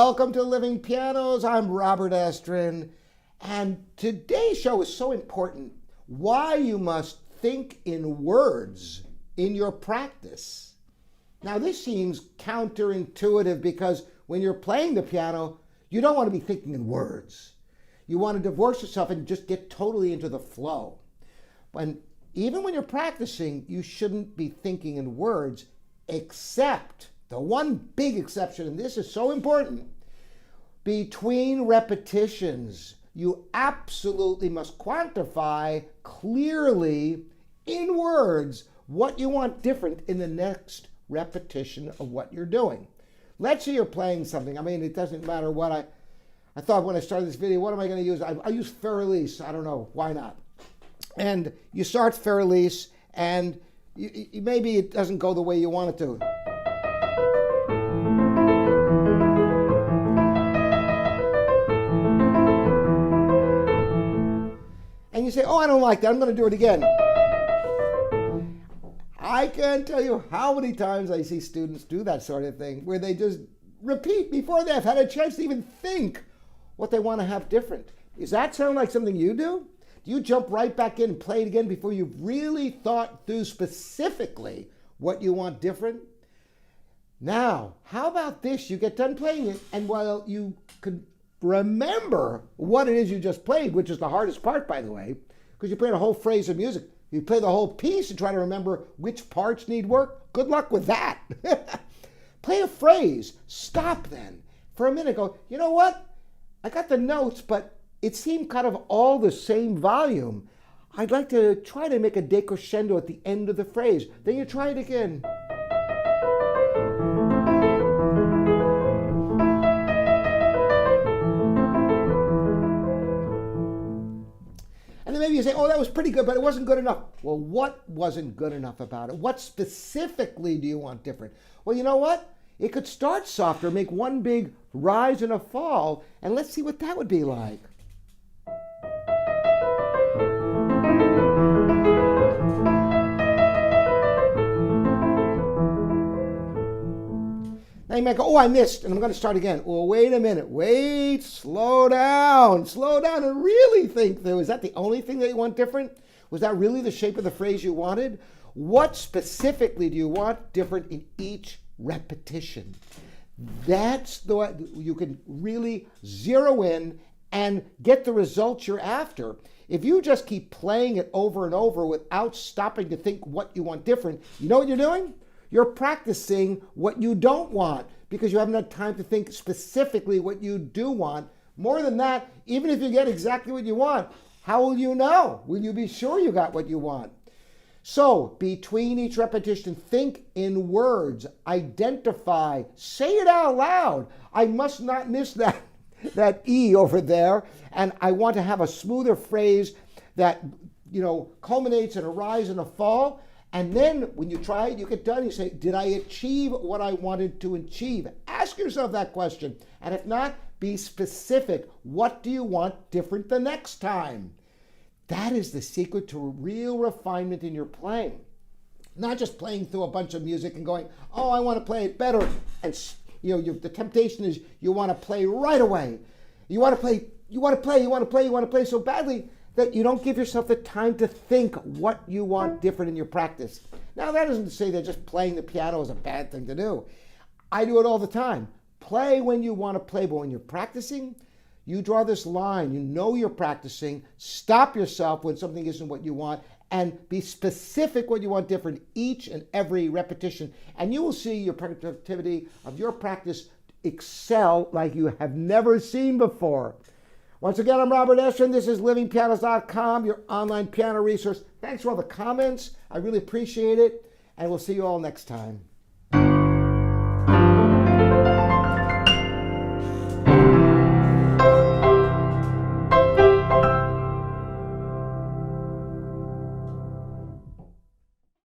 Welcome to Living Pianos. I'm Robert Estrin, and today's show is so important. Why you must think in words in your practice. Now, this seems counterintuitive because when you're playing the piano, you don't want to be thinking in words. You want to divorce yourself and just get totally into the flow. And even when you're practicing, you shouldn't be thinking in words, except the one big exception, and this is so important, between repetitions, you absolutely must quantify clearly in words what you want different in the next repetition of what you're doing. Let's say you're playing something. I mean, it doesn't matter what I thought when I started this video, what am I going to use? I use Fer-Elise. I don't know. Why not? And you start Fer-Elise, and maybe it doesn't go the way you want it to. And you say, oh, I don't like that. I'm going to do it again. I can't tell you how many times I see students do that sort of thing, where they just repeat before they've had a chance to even think what they want to have different. Does that sound like something you do? Do you jump right back in and play it again before you've really thought through specifically what you want different? Now, how about this? You get done playing it, and while you could remember what it is you just played, which is the hardest part, by the way, because you played a whole phrase of music. You play the whole piece and try to remember which parts need work. Good luck with that. Play a phrase. Stop then. For a minute, go, you know what? I got the notes, but it seemed kind of all the same volume. I'd like to try to make a decrescendo at the end of the phrase. Then you try it again. And then maybe you say, oh, that was pretty good, but it wasn't good enough. Well, what wasn't good enough about it? What specifically do you want different? Well, you know what? It could start softer, make one big rise and a fall, and let's see what that would be like. Now you might go, oh, I missed, and I'm going to start again. Well, wait a minute. Wait, slow down. Slow down and really think, though. Is that the only thing that you want different? Was that really the shape of the phrase you wanted? What specifically do you want different in each repetition? That's the way you can really zero in and get the results you're after. If you just keep playing it over and over without stopping to think what you want different, you know what you're doing? You're practicing what you don't want because you haven't had time to think specifically what you do want. More than that, even if you get exactly what you want, how will you know? Will you be sure you got what you want? So, between each repetition, think in words, identify, say it out loud. I must not miss that E over there, and I want to have a smoother phrase that, culminates in a rise and a fall. And then when you try it, you get done, you say, did I achieve what I wanted to achieve? Ask yourself that question. And if not, be specific. What do you want different the next time? That is the secret to real refinement in your playing. Not just playing through a bunch of music and going, oh, I want to play it better. And the temptation is you want to play right away. You want to play so badly that you don't give yourself the time to think what you want different in your practice. Now, that isn't to say that just playing the piano is a bad thing to do. I do it all the time. Play when you want to play, but when you're practicing, you draw this line. You know you're practicing. Stop yourself when something isn't what you want, and be specific what you want different each and every repetition. And you will see your productivity of your practice excel like you have never seen before. Once again, I'm Robert Estrin. This is livingpianos.com, your online piano resource. Thanks for all the comments. I really appreciate it. And we'll see you all next time.